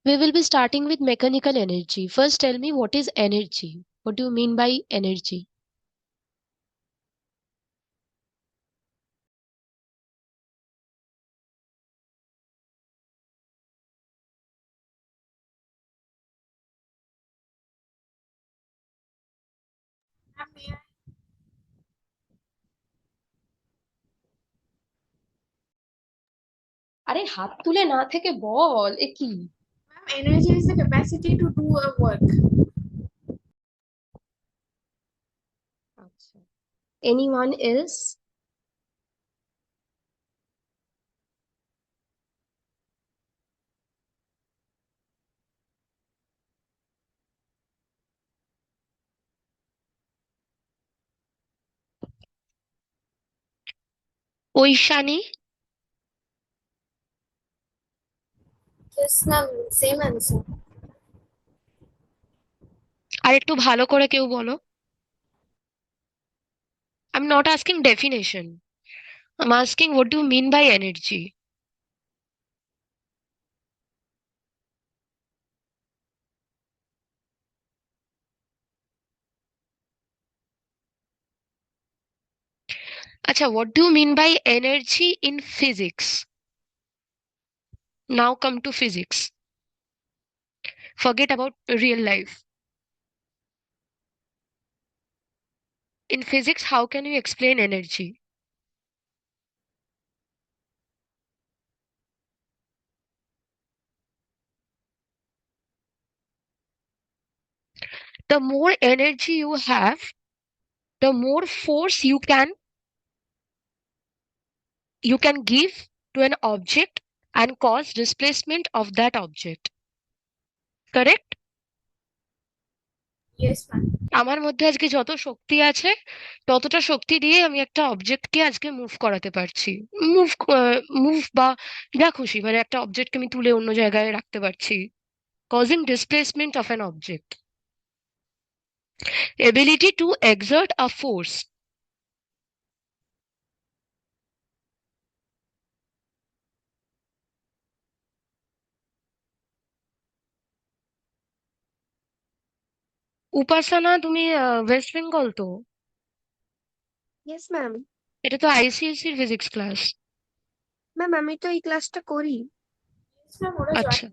We will be starting with mechanical energy. First, tell me what is energy? What do you mean by energy? Ma'am, may I- আরে হাত তুলে না থেকে বল এ কি? ma'am, energy is the capacity to do a work. আচ্ছা। Anyone else? Aishani? Yes, ma'am, same answer. আর একটু ভালো করে কেউ বলো। I'm not asking definition. I'm asking what do you mean by energy? আচ্ছা, what do you mean by energy in physics? Now come to physics. Forget about real life. In physics, how can you explain energy? The more energy you have, the more force you can give to an object and cause displacement of that object. Correct? Yes, ma'am. আমার মধ্যে আজকে যত শক্তি আছে ততটা শক্তি দিয়ে আমি একটা অবজেক্টকে আজকে মুভ করাতে পারছি। মুভ মুভ বা যা খুশি, মানে একটা অবজেক্টকে আমি তুলে অন্য জায়গায় রাখতে পারছি, causing displacement of an object. Ability to exert a force. উপাসনা, তুমি ওয়েস্ট বেঙ্গল তো? Yes ma'am. এটা তো আইসিএসসির ফিজিক্স ক্লাস। ম্যাম আমি তো এই ক্লাসটা করি। Yes, ma'am, ওরা join আচ্ছা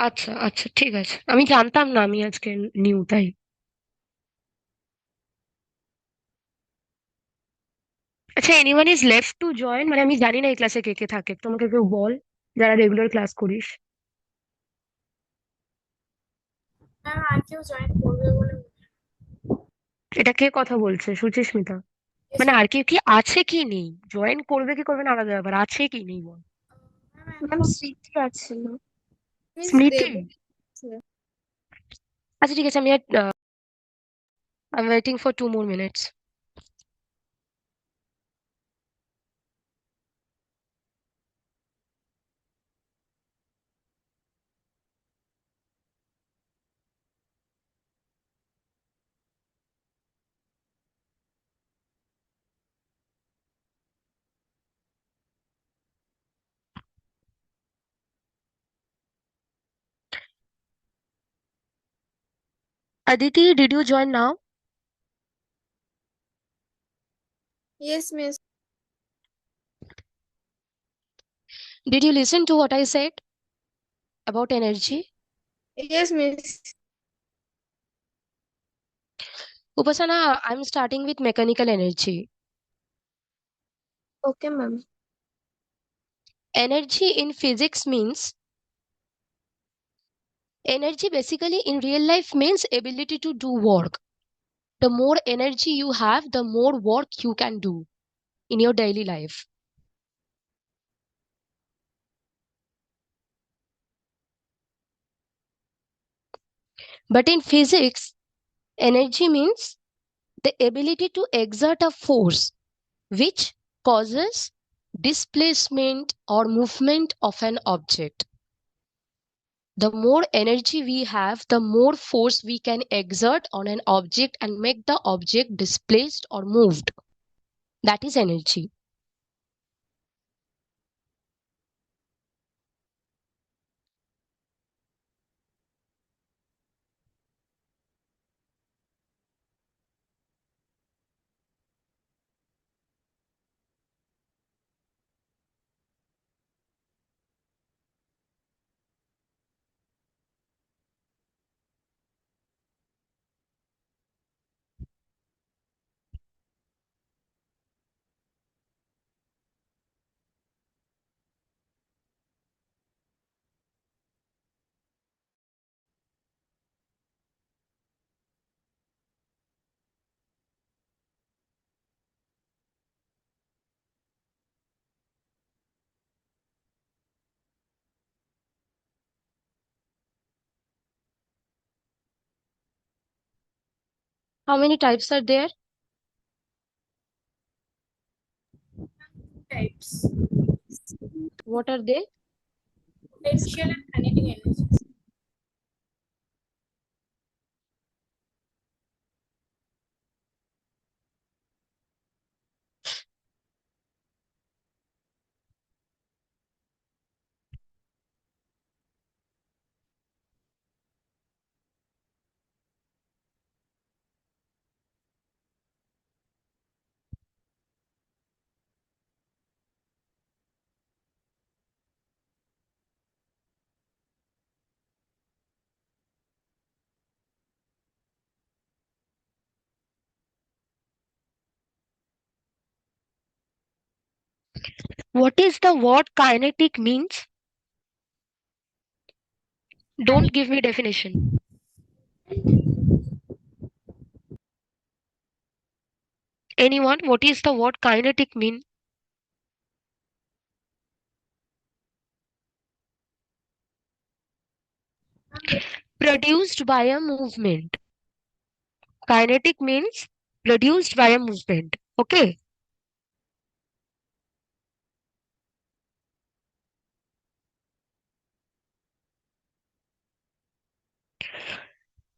আচ্ছা আচ্ছা, ঠিক আছে, আমি জানতাম না, আমি আজকে নিউ তাই। আচ্ছা, anyone is left to join? মানে আমি জানি না এই ক্লাসে কে কে থাকে, তোমাকে কেউ বল যারা রেগুলার ক্লাস করিস। ম্যাম আর কেউ জয়েন করবে বলে এটা কে কথা বলছে? সুচিস্মিতা? Yes, মানে ma'am. আর কেউ কি আছে কি নেই? জয়েন করবে কি করবে না আলাদা ব্যাপার, আছে কি নেই বল। ম্যাম ম্যাম এখন স্মৃতি আছে না? মিস স্মৃতি? দেব আছে। আচ্ছা ঠিক আছে, আমি I am waiting for 2 more minutes. Aditi, did you join now? Yes, miss. Did you listen to what I said about energy? Yes, miss. Upasana, I'm starting with mechanical energy. Okay ma'am. Energy in physics means energy basically in real life means ability to do work. The more energy you have, the more work you can do in your daily life. But in physics, energy means the ability to exert a force which causes displacement or movement of an object. The more energy we have, the more force we can exert on an object and make the object displaced or moved. That is energy. How many types are there? Types. What are they? Potential and kinetic energy. What is the word kinetic means? Don't give me definition. Anyone? What is the word kinetic mean? Produced by a movement. Kinetic means produced by a movement. Okay.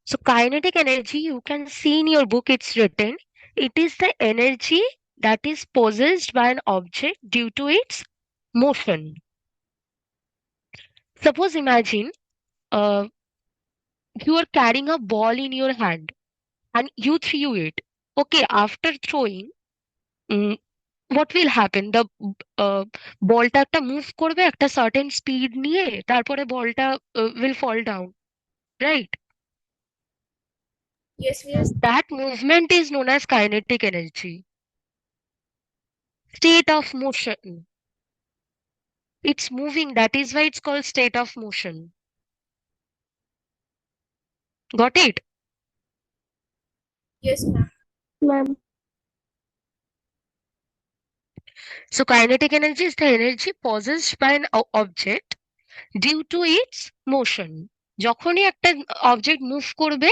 So kinetic energy, you can see in your book it's written, it is the energy that is possessed by an object due to its motion. Suppose imagine uh, you are carrying a ball in your hand and you threw it. Okay, after throwing, mm, what will happen? The বলটা একটা move করবে একটা certain speed নিয়ে তারপরে বলটা will fall down, right? Yes, yes. That movement is known as kinetic energy. State of motion. It's moving, that is why it's called state of motion. Got it? Yes, ma'am. Ma'am. So kinetic energy is the energy possessed by an object due to its motion. যখনই একটা object move করবে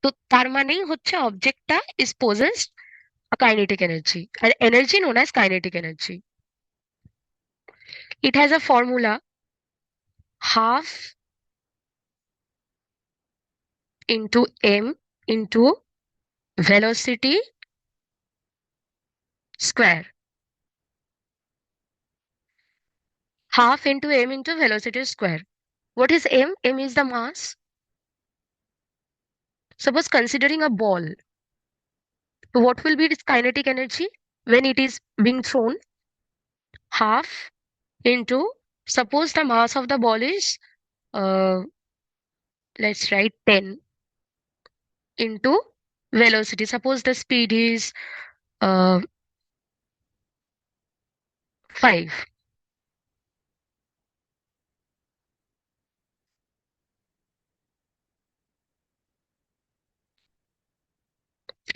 তো তার মানেই হচ্ছে অবজেক্টটা is possessed a kinetic energy, an energy known as kinetic energy. It has a formula half into m into velocity square. Half into m into velocity square. What is m? M is the mass. Suppose considering a ball, so what will be its kinetic energy when it is being thrown? Half into, suppose the mass of the ball is, let's write 10 into velocity. Suppose the speed is 5.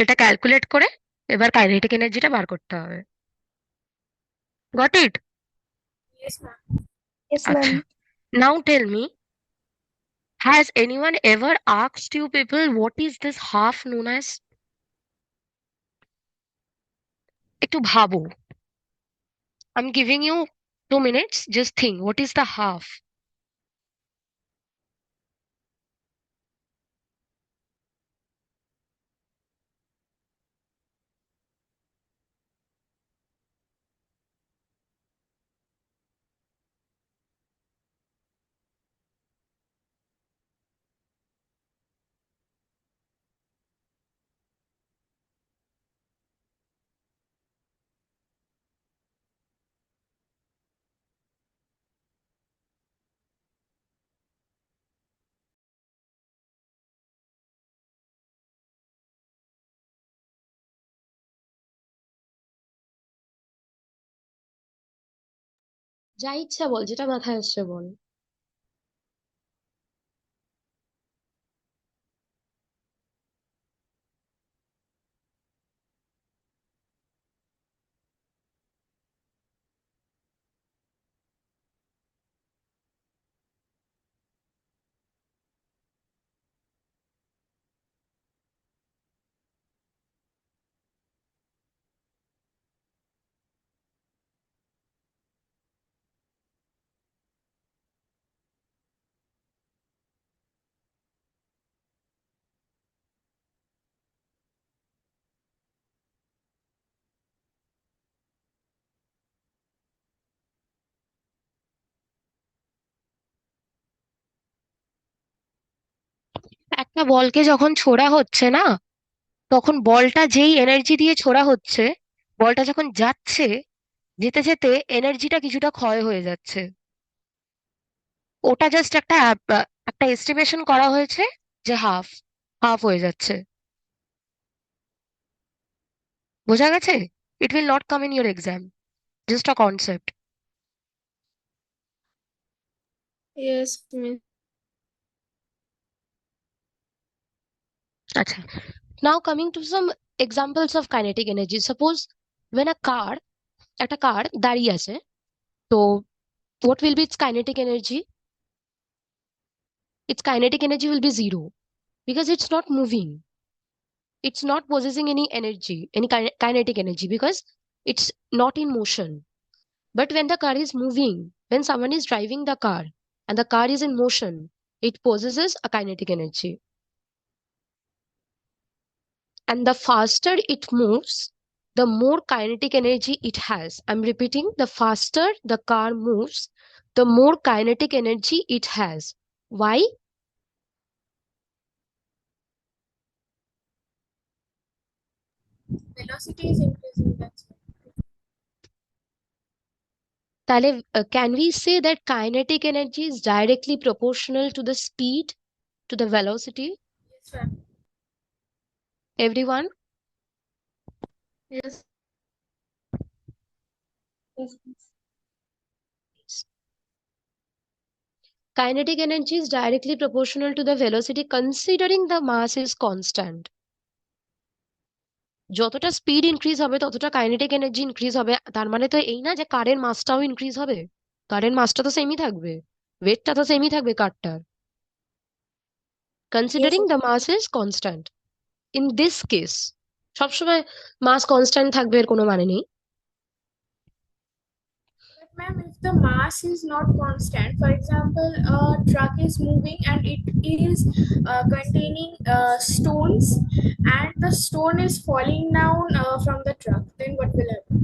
এটা calculate করে এবার kinetic এনার্জিটা বার করতে হবে। Got it? Yes, ma'am. Yes, আচ্ছা, ma'am. Now tell me, has anyone ever asked you people what is this half known as? একটু ভাবো। I'm giving you 2 minutes, just think what is the half? যা ইচ্ছা বল, যেটা মাথায় আসছে বল। না, বলকে যখন ছোড়া হচ্ছে না, তখন বলটা যেই এনার্জি দিয়ে ছোড়া হচ্ছে, বলটা যখন যাচ্ছে, যেতে যেতে এনার্জিটা কিছুটা ক্ষয় হয়ে যাচ্ছে। ওটা জাস্ট একটা এস্টিমেশন করা হয়েছে যে হাফ হাফ হয়ে যাচ্ছে। বোঝা গেছে? It will not come in your exam, just a concept. Yes, miss. আচ্ছা, now coming to some examples of kinetic energy. Suppose when একটা কার দাঁড়িয়ে আছে, তো what will be its kinetic energy? Its kinetic energy will be zero because it's not moving. It's not possessing any energy, any kinetic energy, because it's not in motion. But when the car is moving, when someone is driving the car and the car is in motion, it possesses a kinetic energy. And the faster it moves, the more kinetic energy it has. I'm repeating, the faster the car moves, the more kinetic energy it has. Why? Velocity is increasing. That's why. তাহলে can we say that kinetic energy is directly proportional to the speed, to the velocity? Yes, ma'am. Everyone? Yes. Yes, miss. Kinetic energy is directly proportional to the velocity considering the mass is constant. যতটা speed increase হবে ততটা kinetic energy increase হবে, তার মানে তো এই না যে কারের মাসটাও ইনক্রিজ হবে। কারের মাসটা তো সেমই থাকবে, ওয়েটটা তো সেমই থাকবে কারটার, Yes, considering the mass is constant. In this case সবসময় মাস কনস্ট্যান্ট থাকবে এর কোনো মানে নেই। But ma'am, if the mass is not constant, for example, a truck is moving and it is containing stones, and the stone is falling down from the truck, then what will happen?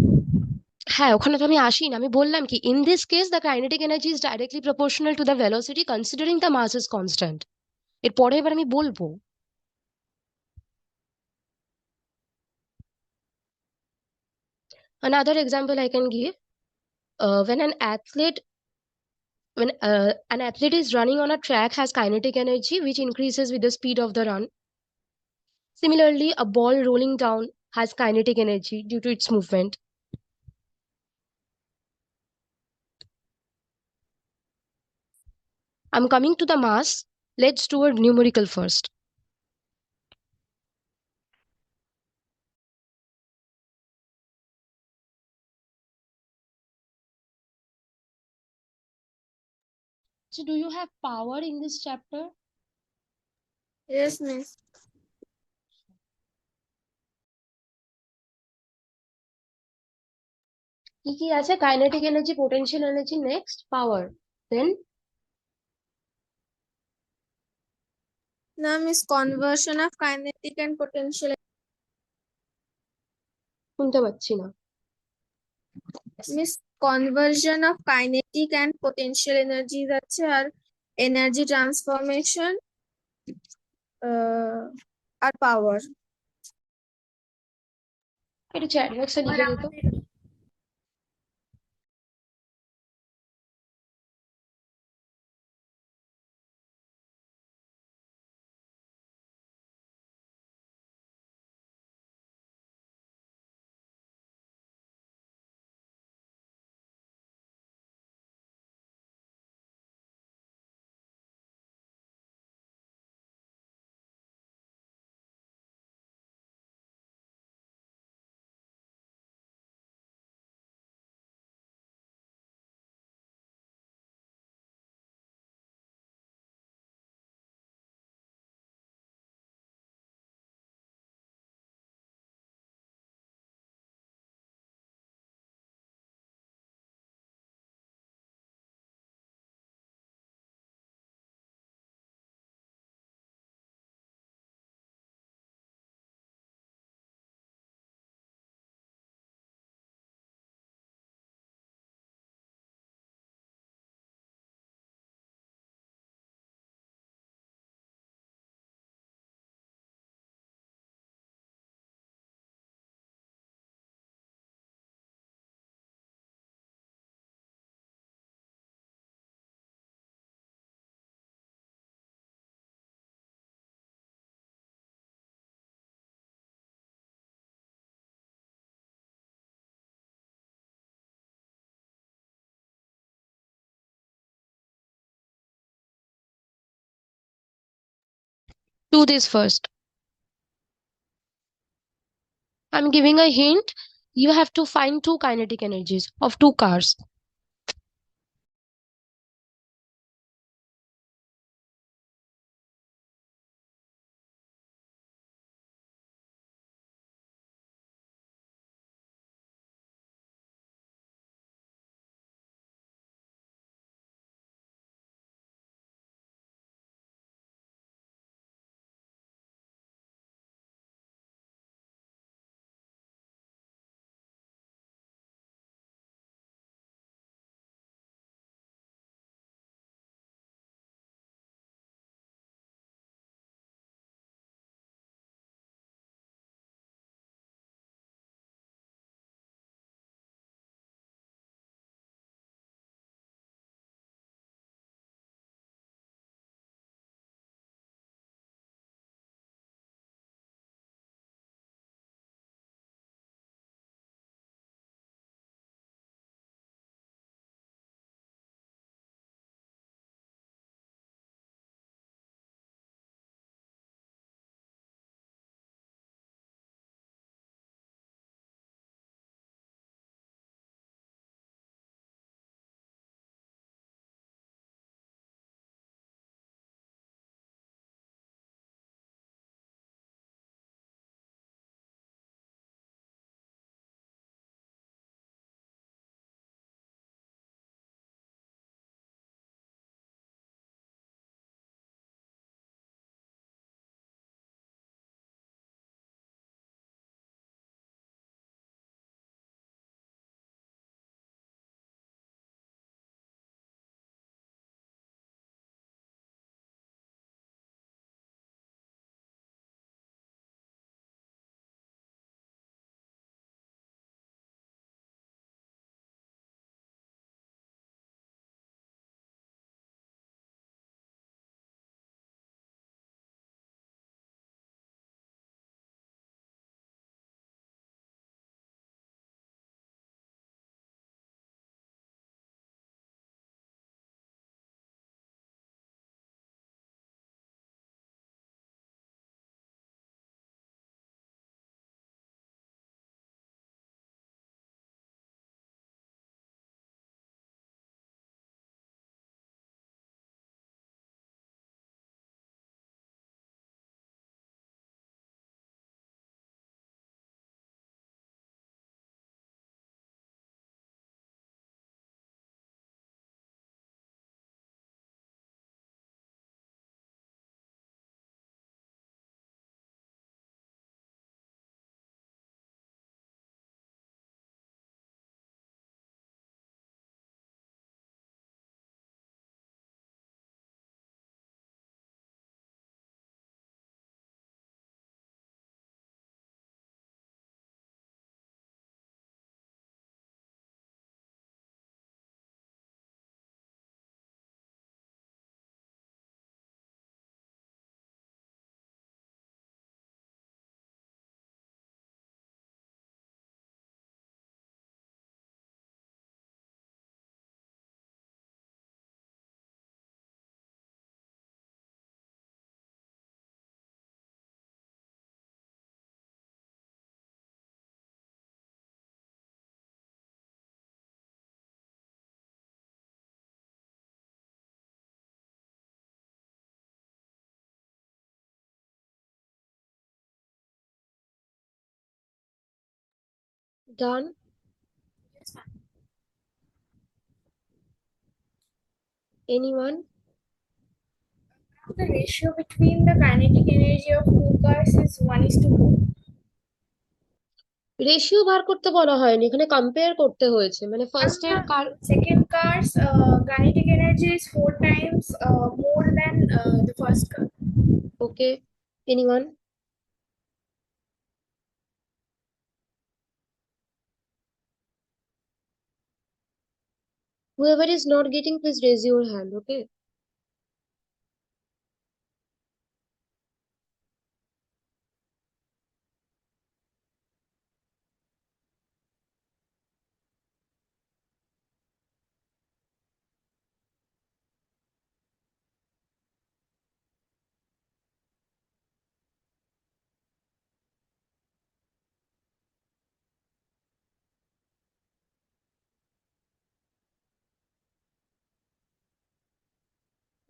হ্যাঁ, ওখানে তো আমি আসি না, আমি বললাম কি in this case the kinetic energy is directly proportional to the velocity considering the mass is constant. এরপরে এবার আমি বলবো another example I can give. When an athlete is running on a track has kinetic energy which increases with the speed of the run. Similarly, a ball rolling down has kinetic energy due to its movement. I'm coming to the mass. Let's do a numerical first. So, do you have power in this chapter? yes, miss. কি আছে? Kinetic energy, potential energy, next power. Then Now, miss, conversion of kinetic and potential. শুনতে পাচ্ছি না। Miss, conversion of kinetic and potential energies আছে আর energy transformation আর power. একটু chat বক্সে আর লিখে দিত। আমাদের Do this first. I'm giving a hint. You have to find two kinetic energies of two cars. Done? Yes, ma'am. Anyone? The ratio between the kinetic energy of two cars is 1:4. Ratio বার করতে বলা হয়নি, এখানে compare করতে হয়েছে, মানে first এর কার। Second car's kinetic energy is 4 times more than the first car. Okay, anyone? Whoever is not getting, please raise your hand, okay?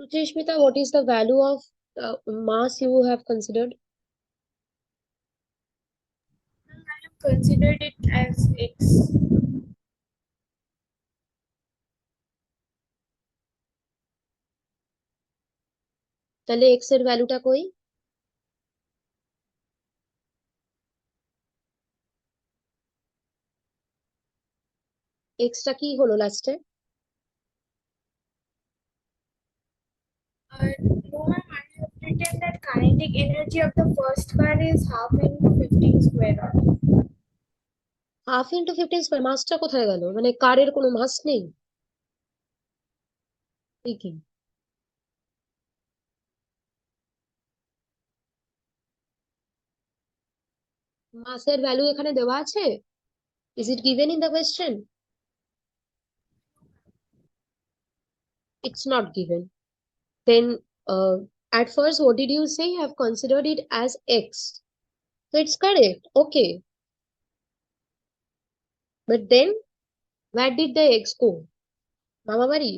Sucheshmita, what is the value of mass you have considered? I have considered it as x. তাহলে x এর ভ্যালুটা কই? x টা কি হলো লাস্টে? No, ma'am, I have written that kinetic energy of the first car is half into 15 square root. Half into 15 square, মাসটা কোথায় গেল? মানে কারের কোনো মাস নেই? এই কি? মাসের ভ্যালু এখানে দেওয়া আছে? Is it given in the question? It's not given. Then at first what did you say? You have considered it as x. So it's correct. Okay. But then where did the x go? মামা বাড়ি?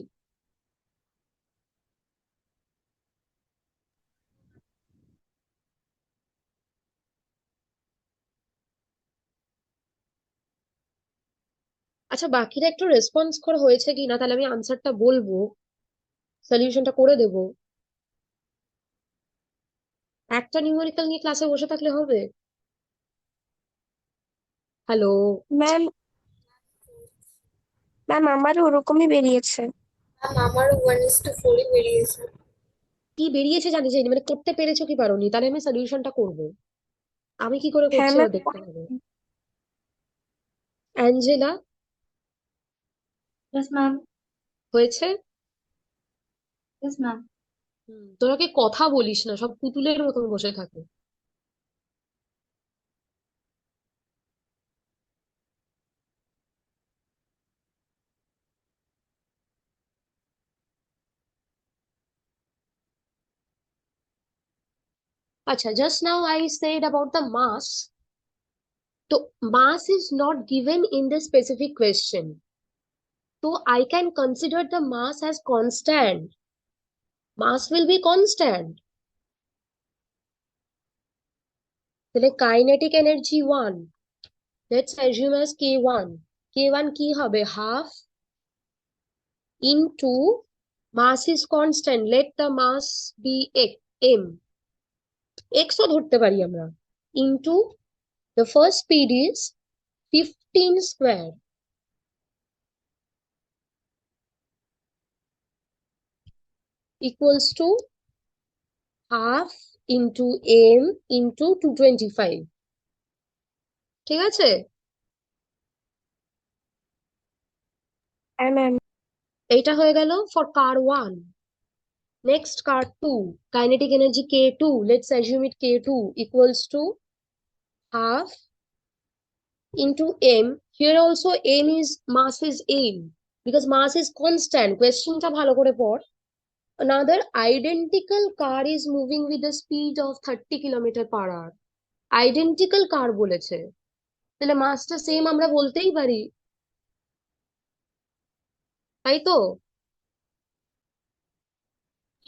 আচ্ছা, বাকিরা একটু response করা হয়েছে কিনা, তাহলে আমি আনসারটা বলবো, সলিউশনটা করে দেবো। একটা নিউমেরিক্যাল নিয়ে ক্লাসে বসে থাকলে হবে? হ্যালো? ম্যাম ম্যাম আমারও ওরকমই বেরিয়েছে। ম্যাম আমারও 1:4 বেরিয়েছে। কি বেরিয়েছে জানি জানি, মানে করতে পেরেছো কি পারোনি? তাহলে আমি সলিউশনটা করব। আমি কি করে হ্যাঁ করছি ম্যাম। এবার দেখতে হবে। Angela, Yes, ma'am. হয়েছে? Yes, ma'am. তোরা কি কথা বলিস না, সব পুতুলের মতন বসে থাকে। আচ্ছা, just now I said about the mass. So mass is not given in the specific question. So I can consider the mass as constant. Mass will be constant. তাহলে kinetic energy 1, let's assume as k1. k1 কি হবে? Half into mass is constant, let the mass be m, x ও ধরতে পারি আমরা, into the first speed is 15 square equals to half into m into 225. ঠিক আছে? হ্যাঁ ma'am. এইটা হয়ে গেল for car 1. Next, car 2, kinetic energy k2, let's assume it k2 equals to half into m. Here also m is, mass is m, because mass is constant. Questionটা ভালো করে পড়। Another identical car is moving with the speed of 30 km/h. Identical car বলেছে, তাহলে মাসটা same আমরা বলতেই পারি, তাই তো?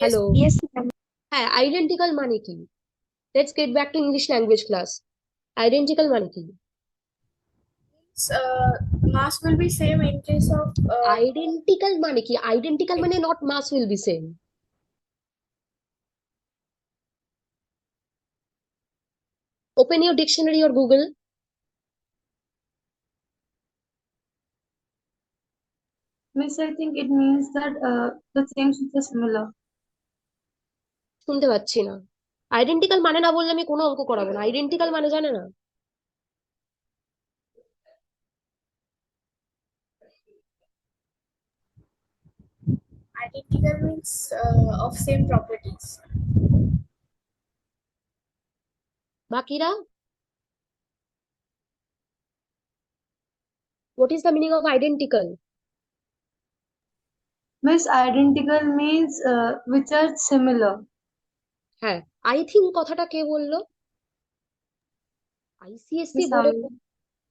Yes, hello? Yes, ma'am. হ্যাঁ, আইডেন্টিক্যাল মানে কি? Let's get back to English language class. Identical মানে কি? mass will be same in case of identical মানে কি? আইডেন্টিক্যাল মানে not mass will be same. Open your dictionary or Google. Miss, I think it means that the things which are similar. শুনতে পাচ্ছি না। Identical মানে না বললে আমি কোনো অঙ্ক করাবো না। আইডেন্টিক্যাল মানে জানে না? identical means of same properties. বাকিরা, what is the meaning of identical? Miss, identical means which are similar. হ্যাঁ, আই থিঙ্ক কথাটা কে বললো? আইসিএসসি Miss, বোর্ডে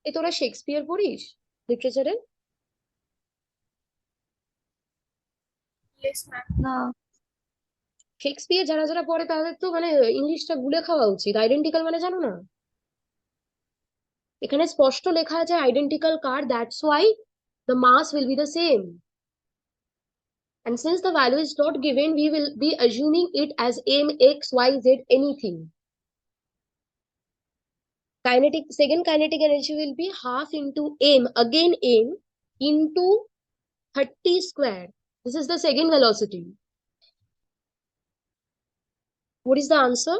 এ তোরা শেক্সপিয়ার পড়িস লিটারেচারে? Yes, ma'am. no. শেক্সপিয়ার যারা যারা পড়ে তাদের তো মানে ইংলিশটা গুলে খাওয়া উচিত। আইডেন্টিক্যাল মানে জানো না? এখানে স্পষ্ট লেখা আছে identical car, that's why the mass will be the same, and since the value is not given we will be assuming it as m x y z anything. Second kinetic energy will be half into m, again m into 30 square. This is the second velocity. What is the answer?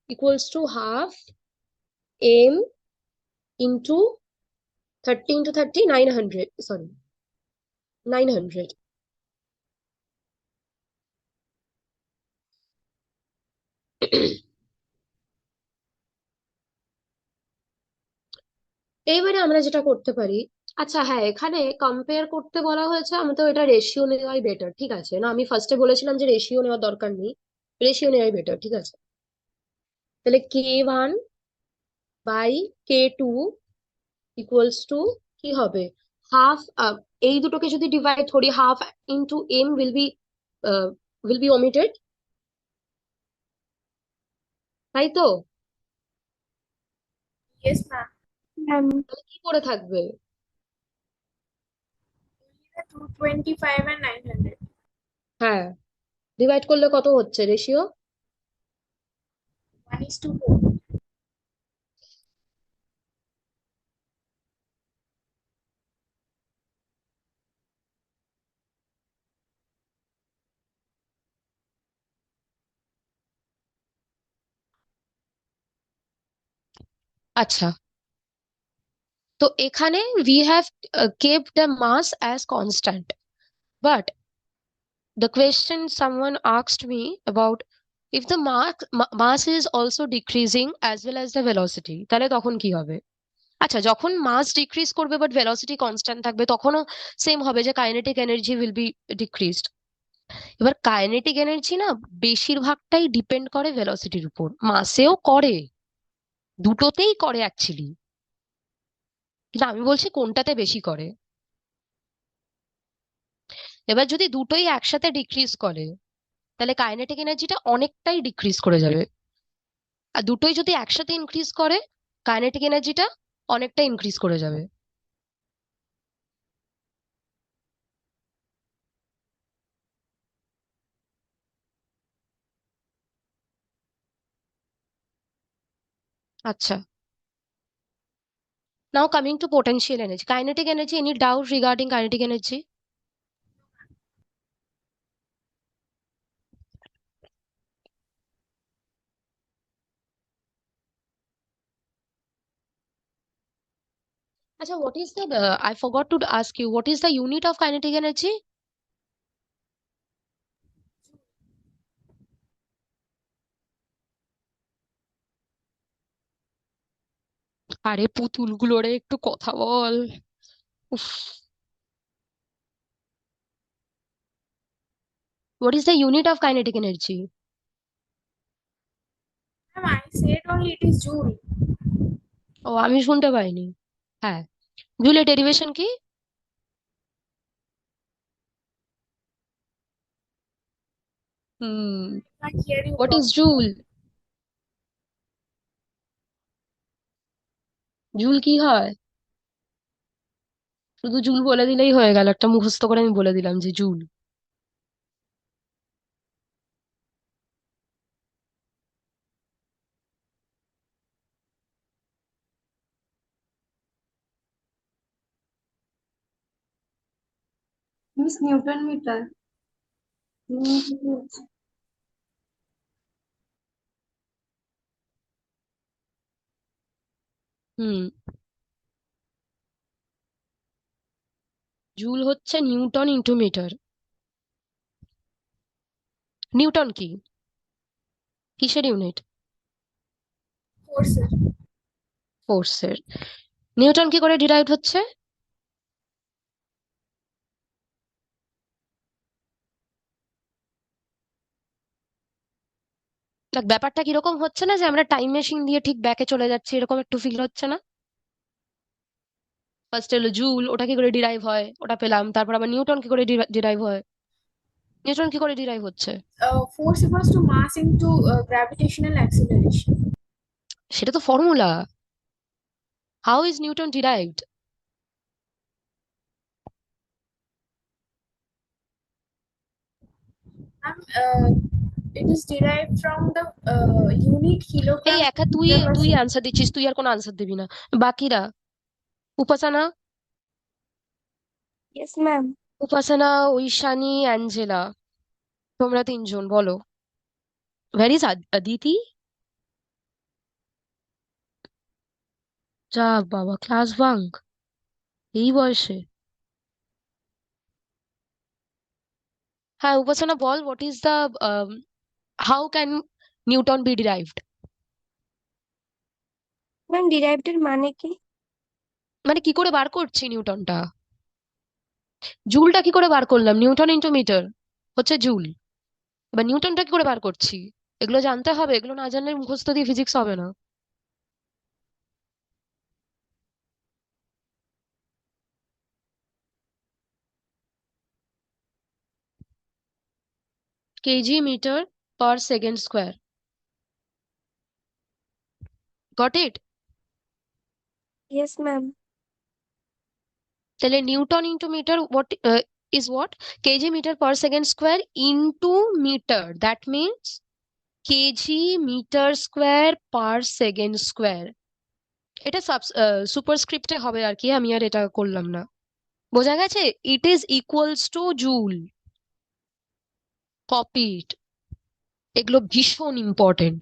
Equals to half m into 30 into 30, 900. Sorry, 900. এইবারে আমরা যেটা করতে পারি, আচ্ছা হ্যাঁ, এখানে compare করতে বলা হয়েছে, আমি তো এটা রেশিও নেওয়াই বেটার, ঠিক আছে না? আমি ফার্স্টে বলেছিলাম যে রেশিও নেওয়ার দরকার নেই, রেশিও নেওয়াই বেটার, ঠিক আছে। তাহলে k1 by k2 equals to কি হবে? হাফ, এই দুটোকে যদি ডিভাইড করি, half into m will be omitted, তাই তো? Yes, ma'am. ম্যাম। তাহলে কি করে থাকবে? The 225 and 900. হ্যাঁ, ডিভাইড করলে কত হচ্ছে রেশিও? 1:4. আচ্ছা, তো এখানে we have kept the mass as constant, but the question someone asked me about, if the mass is also decreasing as well as the velocity, তাহলে তখন কি হবে? আচ্ছা, যখন মাস ডিক্রিজ করবে বাট ভেলোসিটি কনস্ট্যান্ট থাকবে তখনও সেম হবে, যে kinetic energy will be decreased. এবার কাইনেটিক এনার্জি না বেশিরভাগটাই ডিপেন্ড করে ভেলোসিটির উপর, মাসেও করে, দুটোতেই করে অ্যাকচুয়ালি, কিন্তু আমি বলছি কোনটাতে বেশি করে। এবার যদি দুটোই একসাথে ডিক্রিজ করে তাহলে কাইনেটিক এনার্জিটা অনেকটাই ডিক্রিজ করে যাবে, আর দুটোই যদি একসাথে ইনক্রিজ করে কাইনেটিক এনার্জিটা অনেকটা ইনক্রিজ করে যাবে। আচ্ছা, now coming to potential energy, kinetic energy, any doubt regarding kinetic energy? Acha, what is the, I forgot to ask you, what is the unit of kinetic energy? আরে পুতুলগুলো রে, একটু কথা বল। উফ, what is the unit of kinetic energy? Ma'am, I said only it is joule. ও, আমি শুনতে পাইনি। হ্যাঁ, জুলের derivation কি? হুম, I can't hear you what is properly. Joule? Joule কি হয়? শুধু জুল বলে দিলেই হয়ে গেল, একটা মুখস্থ করে আমি বলে দিলাম যে জুল। মিস নিউটন মিটার। হুম, জুল হচ্ছে নিউটন ইন্টু মিটার। নিউটন কি, কিসের ইউনিট? Force. ফোর্সের। নিউটন কি করে ডিরাইভ হচ্ছে? দেখ, ব্যাপারটা কিরকম হচ্ছে না, যে আমরা টাইম মেশিন দিয়ে ঠিক ব্যাকে চলে যাচ্ছি, এরকম একটু ফিল হচ্ছে না? ফার্স্ট হলো জুল, ওটা কি করে ডিরাইভ হয় ওটা পেলাম, তারপর আবার নিউটন কি করে ডিরাইভ হয়। নিউটন কি করে ডিরাইভ হচ্ছে? Force equals to mass into gravitational acceleration. সেটা তো formula. How is Newton derived? It is derived from the unit এই kilogram একা তুই meter per তুই second. আনসার দিচ্ছিস, তুই আর কোনো আনসার দিবি না। বাকিরা, Upasana, yes ma'am. Upasana, Aishani, Angela, তোমরা তিনজন বলো। Where is Aditi? যা বাবা, ক্লাস বাঙ্ক এই বয়সে! হ্যাঁ উপাসনা বল, what is the, how can newton be derived? Ma'am derived এর মানে কি? মানে কি করে বার করছি নিউটনটা? জুলটা কি করে বার করলাম? নিউটন ইন্টু মিটার হচ্ছে জুল। এবার নিউটনটা কি করে বার করছি? এগুলো জানতে হবে, এগুলো না জানলে মুখস্থ দিয়ে ফিজিক্স হবে না। KG metre per second square. Got it? Yes ma'am. তাহলে newton into metre what is what? KG metre per second square into metre, that means KG metre square per second square. এটা সুপারস্ক্রিপ্টে হবে আর কি, আমি আর এটা করলাম না। বোঝা গেছে? It is equals to joule. Copy it, এগুলো ভীষণ ইম্পর্টেন্ট।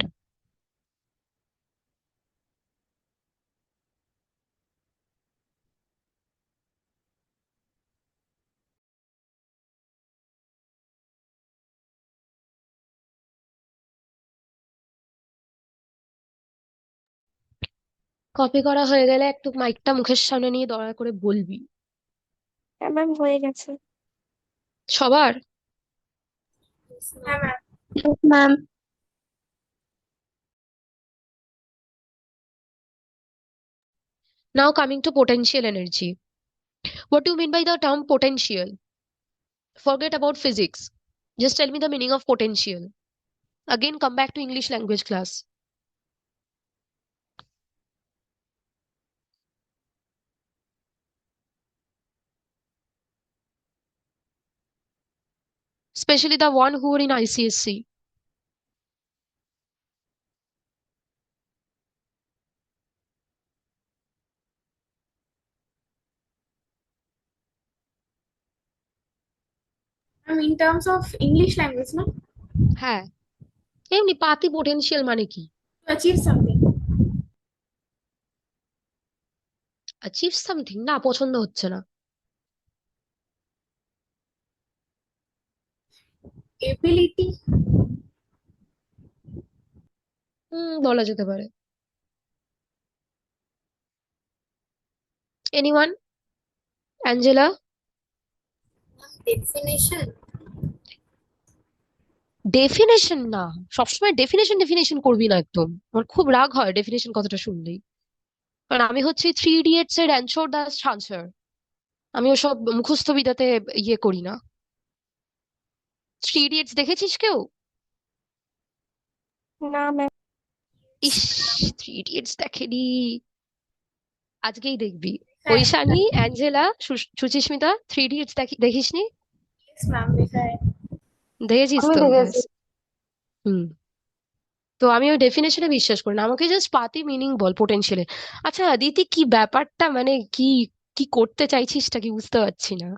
কপি করা হয়ে গেলে একটু মাইকটা মুখের সামনে নিয়ে দয়া করে বলবি। হ্যাঁ ম্যাম হয়ে গেছে। সবার? হ্যাঁ ma'am. Yes, ma'am. Now coming to potential energy. What do you mean by the term potential? Forget about physics. Just tell me the meaning of potential. Again, come back to English language class. Especially the one who are in ICSC. In terms of English language, no? হ্যাঁ, এমনি পাতি potential মানে কি? To achieve something. Achieve something? না, পছন্দ হচ্ছে না। Ability. বলা যেতে পারে। এনিওয়ান? অ্যাঞ্জেলা? Definition. ডেফিনেশন না, সবসময় ডেফিনেশন ডেফিনেশন করবি না একদম। আমার খুব রাগ হয় ডেফিনেশন কথাটা শুনলেই। কারণ আমি হচ্ছে থ্রি ইডিয়েটস এর অ্যানসর দ্য আনসার। আমি ওসব মুখস্থ বিদ্যাতে ইয়ে করি না। থ্রি ইডিয়েটস দেখেছিস কেউ? না ম্যাম। ইস, থ্রি ইডিয়েটস দেখেনি? আজকেই দেখবি। হ্যাঁ। Aishani, Angela, Suchismita, Three Idiots দেখিসনি? Yes, ma'am. देखा है। দেখেছিস আমি তো? দেখেছি। ব্যাস। হুম। তো আমি ওই ডেফিনেশনে বিশ্বাস করি না, আমাকে জাস্ট পাতি মিনিং বল পোটেনশিয়ালে। আচ্ছা দিতি, কি ব্যাপারটা, মানে কি কি করতে চাইছিসটা কি বুঝতে পারছি না।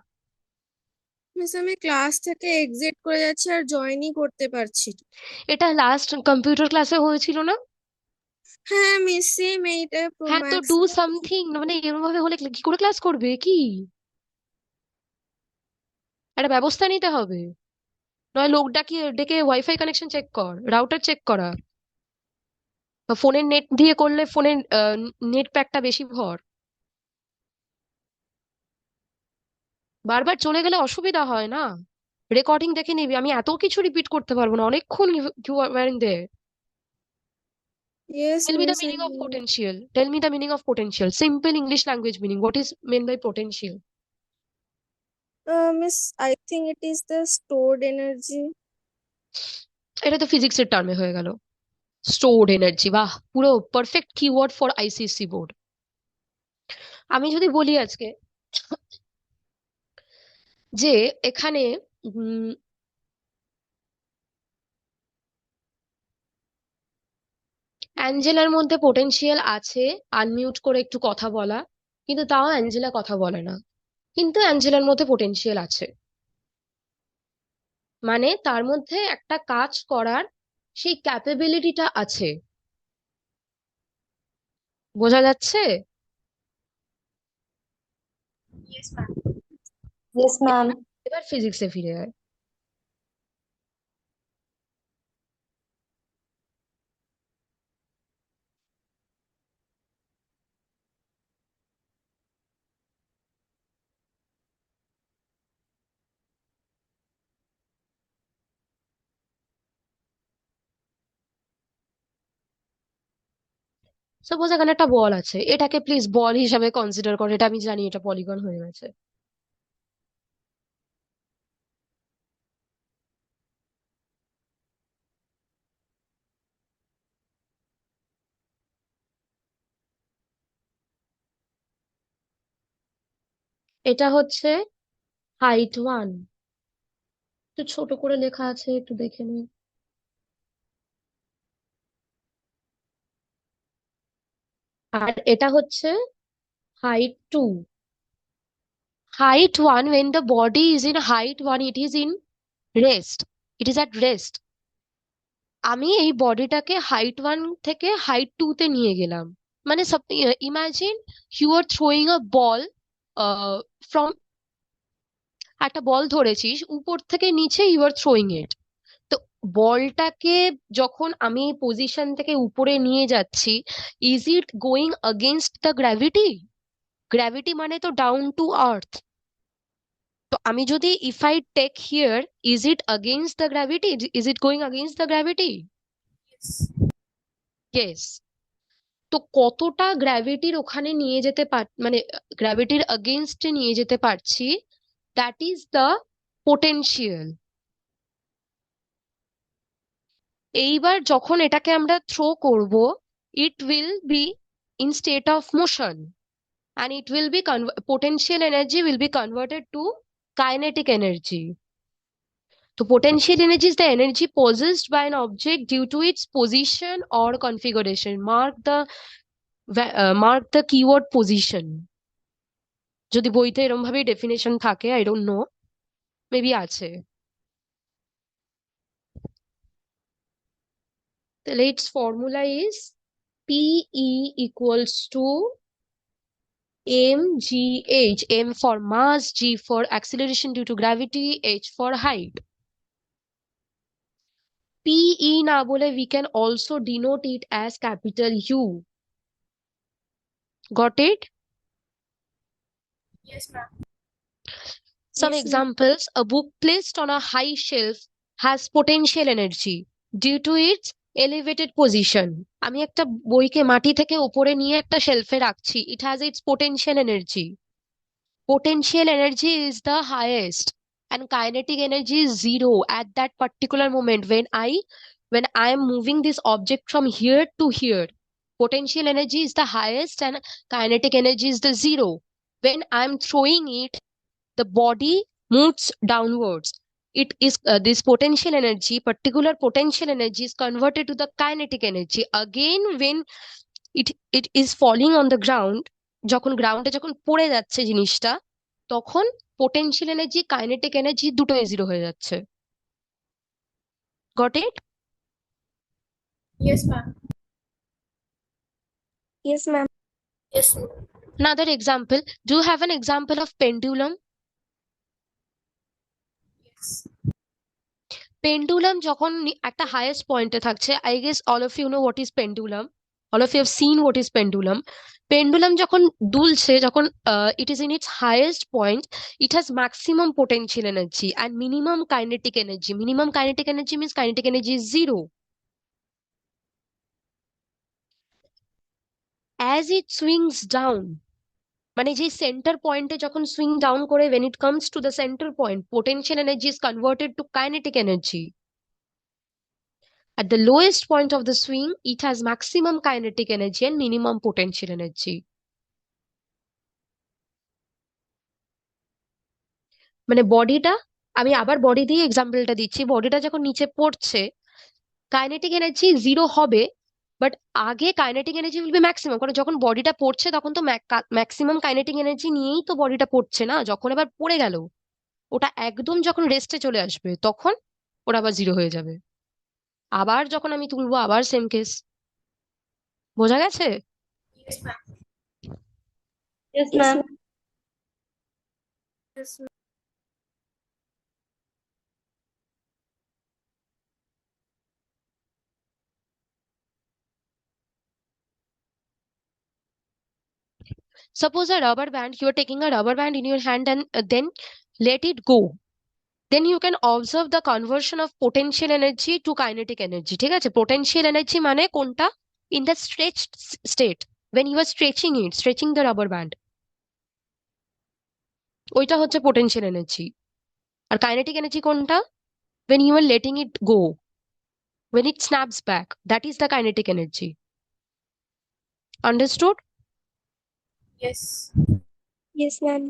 মিস আমি ক্লাস থেকে এক্সিট করে যাচ্ছি আর জয়েনই করতে পারছি না। এটা লাস্ট কম্পিউটার ক্লাসে হয়েছিল না? হ্যাঁ মিস সেম এইটা হ্যাঁ, তো ডু ম্যাক্সিমাম। সামথিং, মানে এরকম ভাবে হলে কি করে ক্লাস করবে? কি একটা ব্যবস্থা নিতে হবে। নয় লোক ডাকিয়ে ডেকে ওয়াইফাই কানেকশন চেক কর, রাউটার চেক করা, বা ফোনের নেট দিয়ে করলে ফোনের নেট প্যাকটা বেশি ভর। বারবার চলে গেলে অসুবিধা হয় না। রেকর্ডিং দেখে নিবি, আমি এত কিছু রিপিট করতে পারবো না অনেকক্ষণ। You are in there. Yes Tell me the miss meaning of potential. Tell me the meaning of potential. Simple English language meaning. What is meant by potential? Miss, I think it is the stored energy. এটা তো ফিজিক্সের টার্মে হয়ে গেল। Stored energy, বাহ, পুরো perfect keyword for ICSE board. আমি যদি বলি আজকে যে এখানে অ্যাঞ্জেলার মধ্যে পোটেনশিয়াল আছে আনমিউট করে একটু কথা বলা, কিন্তু তাও অ্যাঞ্জেলা কথা বলে না, কিন্তু অ্যাঞ্জেলার মধ্যে পোটেনশিয়াল আছে, মানে তার মধ্যে একটা কাজ করার সেই ক্যাপাবিলিটিটা আছে। বোঝা যাচ্ছে? Yes, ma'am. Yes, ma'am. এবার ফিজিক্সে ফিরে যায়। সাপোজ এখানে একটা বল আছে, এটাকে প্লিজ বল হিসাবে কনসিডার করো, এটা আমি জানি এটা পলিগন হয়ে গেছে। এটা হচ্ছে হাইট 1, একটু ছোট করে লেখা আছে, একটু দেখে নিই। আর এটা হচ্ছে height 2. Height 1, when the body is in height 1, it is in rest. It is at rest. আমি এই বডিটাকে হাইট 1 থেকে হাইট 2 তে নিয়ে গেলাম, মানে imagine you are throwing a ball from, একটা বল ধরেছিস, উপর থেকে নিচে ইউ আর থ্রোয়িং ইট। তো বলটাকে যখন আমি পজিশন থেকে উপরে নিয়ে যাচ্ছি, is it going against the gravity? Gravity মানে তো ডাউন টু আর্থ। তো আমি যদি if I take here, is it against the gravity? Is it going against the gravity? Yes. Yes. তো কতটা গ্র্যাভিটির ওখানে নিয়ে যেতে মানে গ্র্যাভিটির अगेंस्টে নিয়ে যেতে পারছি, দ্যাট ইজ দ্য পোটেনশিয়াল। এইবার যখন এটাকে আমরা থ্রো করব, it will be in state of motion, and it will be potential energy will be converted to kinetic energy. So potential energy is the energy possessed by an object due to its position or configuration. Mark the keyword position. যদি বইতে এরকম ভাবে definition থাকে, I don't know, maybe আছে। তাহলে it's formula is PE equals to mgh, m for mass, g for acceleration due to gravity, h for height. PE না বলে we can also denote it as capital U. Got it? Yes, ma'am. Some Yes, ma'am. examples: a book placed on a high shelf has potential energy due to its elevated position. আমি একটা বইকে মাটি থেকে উপরে নিয়ে একটা শেলফে রাখছি, it has its potential energy. Potential energy is the highest and kinetic energy is zero at that particular moment when I am moving this object from here to here. Potential energy is the highest and kinetic energy is the zero. When I am throwing it, the body moves downwards. It is this potential energy, particular potential energy is converted to the kinetic energy again when it is falling on the ground. যখন গ্রাউন্ডে যখন পড়ে যাচ্ছে জিনিসটা, তখন potential energy kinetic energy দুটোই zero হয়ে যাচ্ছে। Got it? Yes, ma'am. Yes, ma'am. Yes, ma'am. Another example, do you have an example of pendulum? Yes. Pendulum যখন একটা হাইয়েস্ট পয়েন্টে থাকছে, I guess all of you know what is pendulum, all of you have seen what is pendulum. Pendulum যখন দুলছে, যখন it is in its highest point, it has maximum potential energy and minimum kinetic energy. Minimum kinetic energy means kinetic energy is zero. As it swings down, মানে যে centre পয়েন্টে যখন swing down করে, when it comes to the center point, potential energy is converted to kinetic energy. At the lowest point of the swing, it has maximum kinetic energy and minimum potential energy. মানে বডিটা, আমি আবার body দিয়ে এক্সাম্পলটা দিচ্ছি, বডিটা যখন নিচে পড়ছে কাইনেটিক এনার্জি জিরো হবে, বাট আগে kinetic energy will be maximum, কারণ যখন বডিটা পড়ছে তখন তো ম্যাক্সিমাম কাইনেটিক এনার্জি নিয়েই তো বডিটা পড়ছে না। যখন এবার পড়ে গেল, ওটা একদম যখন রেস্টে চলে আসবে তখন ওটা আবার জিরো হয়ে যাবে। আবার যখন আমি তুলবো আবার সেম কেস। বোঝা গেছে? Yes, ma'am. Yes, Yes, ma'am. ma'am. Yes, ma'am. Suppose a rubber band, you are taking a rubber band in your hand and then let it go. Then you can observe the conversion of potential energy to kinetic energy. ঠিক আছে? Potential energy মানে কোনটা? In the stretched state. When you are stretching it, stretching the rubber band. ওইটা হচ্ছে potential energy. আর kinetic energy কোনটা? When you are letting it go. When it snaps back. That is the kinetic energy. Understood? Yes. Yes, ma'am.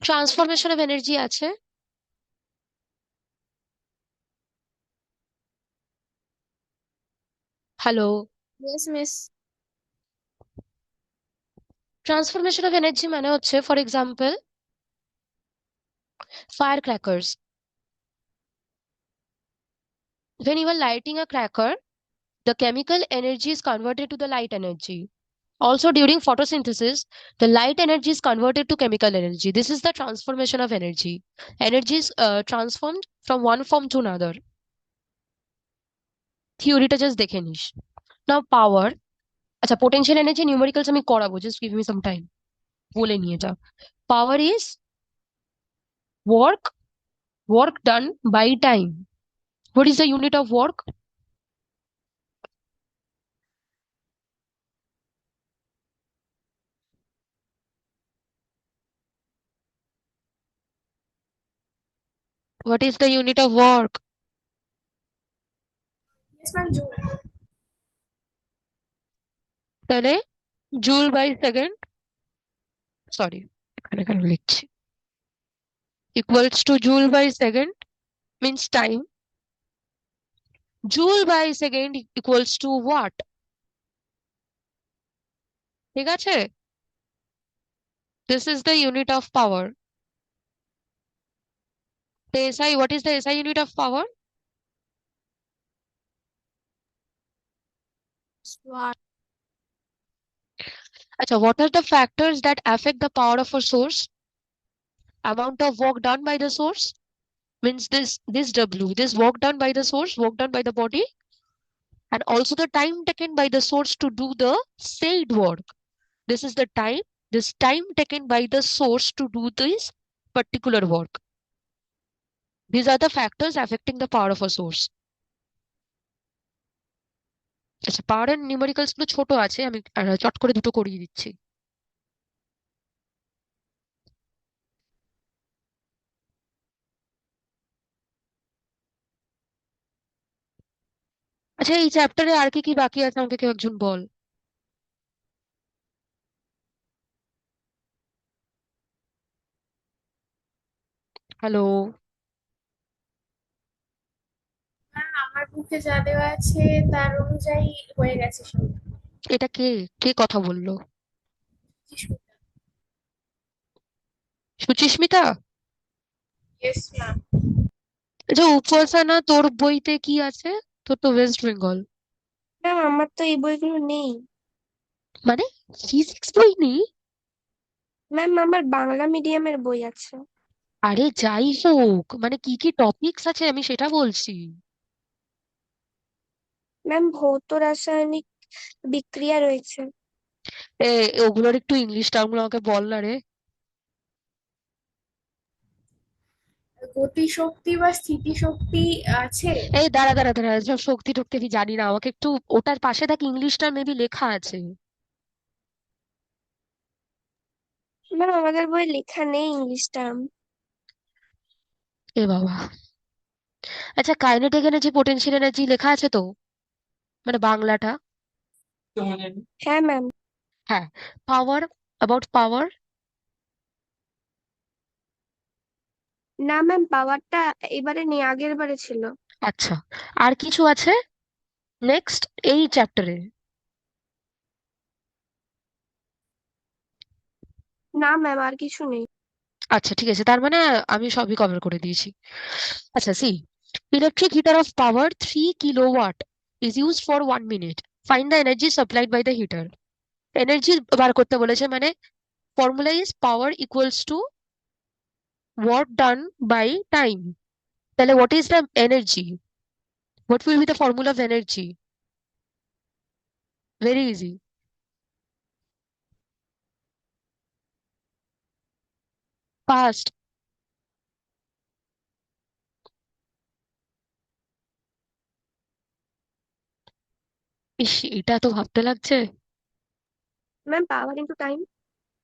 Transformation of energy আছে। Hello. Yes, miss. Transformation of energy মানে হচ্ছে, for example, fire crackers. When you are lighting a cracker, the chemical energy is converted to the light energy. Also, during photosynthesis, the light energy is converted to chemical energy. This is the transformation of energy. Energy is transformed from one form to another. থিওরিটা just দেখে নিস। নাও পাওয়ার, আচ্ছা potential energy numericals আমি করাবো, just give me some time. বলে নিয়ে যা। Power is work done by time. What is the unit of work? What is the unit of work? Yes, ma'am. Joule. তাহলে জুল বাই সেকেন্ড, সরি এখানে কেন লিখছি, equals to joule by second means time. Joule by second equals to watt. ঠিক আছে? This is the unit of power. The SI, what is the SI unit of power? Watt. Acha, what are the factors that affect the power of a source? Amount of work done by the source means this W, this work done by the source, work done by the body, and also the time taken by the source to do the said work. This is the time, this time taken by the source to do this particular work. These are the factors affecting the power of a source. আচ্ছা, পাওয়ার and numericals গুলো ছোট আছে, আমি চট করে দুটো করিয়ে দিচ্ছি। আচ্ছা, এই চ্যাপ্টারে আর কি কি বাকি আছে আমাকে কেউ একজন বল। হ্যালো। Ma'am, আমার বুকে যা দেওয়া আছে তার অনুযায়ী হয়ে গেছে সব। এটা কে কে কথা বললো? সুচিস্মিতা? Yes, ma'am. আচ্ছা, উপাসনা তোর বইতে কি আছে? তোর তো ওয়েস্ট বেঙ্গল। ম্যাম আমার তো এই বইগুলো নেই। মানে ফিজিক্স বই নেই? ম্যাম আমার বাংলা মিডিয়ামের বই আছে। আরে যাই হোক, মানে কি কি টপিকস আছে আমি সেটা বলছি। ম্যাম ভৌত রাসায়নিক বিক্রিয়া রয়েছে। এ ওগুলোর একটু ইংলিশ টার্মগুলো আমাকে বল না রে। গতিশক্তি বা স্থিতিশক্তি আছে। এই দাঁড়া দাঁড়া দাঁড়া, সব শক্তি টক্তি আমি জানি না, আমাকে একটু ওটার পাশে দেখ ইংলিশটা মেবি লেখা আছে। ম্যাম আমাদের বই লেখা নেই ইংলিশ টার্ম। এ বাবা। আচ্ছা, কাইনেটিক এনার্জি পোটেনশিয়াল এনার্জি লেখা আছে তো, মানে বাংলাটা? হ্যাঁ ম্যাম। হ্যাঁ। পাওয়ার, অ্যাবাউট পাওয়ার। না ম্যাম, পাওয়ারটা এবারে নেই, আগের বারে ছিল। আচ্ছা, আর কিছু আছে নেক্সট এই চ্যাপ্টারে? না ম্যাম, আর কিছু নেই। আচ্ছা ঠিক আছে, তার মানে আমি সবই কভার করে দিয়েছি। আচ্ছা see, electric heater of power 3 kilowatt is used for 1 minute. Find the energy supplied by the heater. Energy বার করতে বলেছে, মানে formula is power equals to watt done by time. তাহলে what is the energy, what will be the formula of energy? Very easy. First. ইস, এটা তো ভাবতে লাগছে। Ma'am power into time.